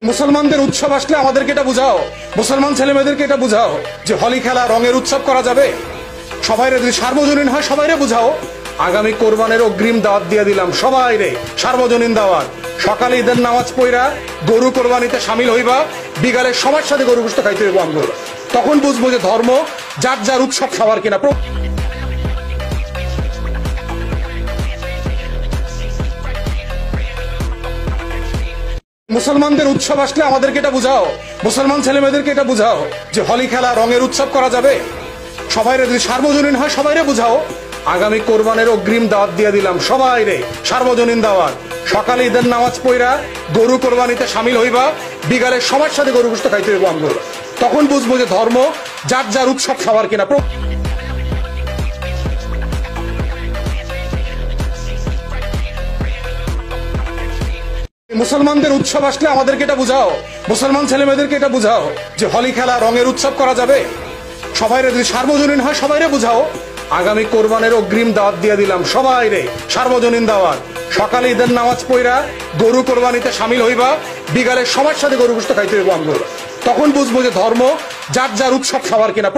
মুসলমানদের উৎসব আসলে আমাদেরকে এটা বুঝাও, মুসলমান ছেলেমেয়েদেরকে এটা বুঝাও যে হোলি খেলা রঙের উৎসব করা যাবে। সবাইরে যদি সার্বজনীন হয় সবাইরে বুঝাও। আগামী কোরবানের অগ্রিম দাওয়াত দিয়ে দিলাম সবাইরে, সার্বজনীন দাওয়াত। সকালে ঈদের নামাজ পড়া গরু কোরবানিতে সামিল হইবা, বিকালে সবার সাথে গরু গোশত খাইতে হইব আমগো। তখন বুঝবো যে ধর্ম যার যার উৎসব সবার কিনা। মুসলমানদের উৎসব আসলে আমাদেরকে এটা বুঝাও, মুসলমান ছেলেমেয়েদেরকে এটা বুঝাও যে হোলি খেলা রঙের উৎসব করা যাবে। সবাইরে যদি সার্বজনীন হয় সবাইরে বুঝাও। আগামী কোরবানের অগ্রিম দাওয়াত দিয়ে দিলাম সবাইরে, সার্বজনীন দাওয়াত। সকালে ঈদের নামাজ পড়া গরু কোরবানিতে সামিল হইবা, বিকালে সবার সাথে গরু গোশত খাইতে হইব আমগো। তখন বুঝবো যে ধর্ম যার যার উৎসব সবার কিনা। মুসলমানদের উৎসব আসলে আমাদেরকে এটা বুঝাও, মুসলমান ছেলেমেয়েদেরকে এটা বুঝাও যে হোলি খেলা রঙের উৎসব করা যাবে। সবাইরে যদি সার্বজনীন হয় সবাইরে বুঝাও। আগামী কোরবানের অগ্রিম দাওয়াত দিয়ে দিলাম সবাইরে, সার্বজনীন দাওয়াত। সকালে ঈদের নামাজ পড়া গরু কোরবানিতে সামিল হইবা, বিকালে সবার সাথে গরু গোশত খাইতে হইব আমগো। তখন বুঝবো যে ধর্ম যার যার উৎসব সবার কিনা।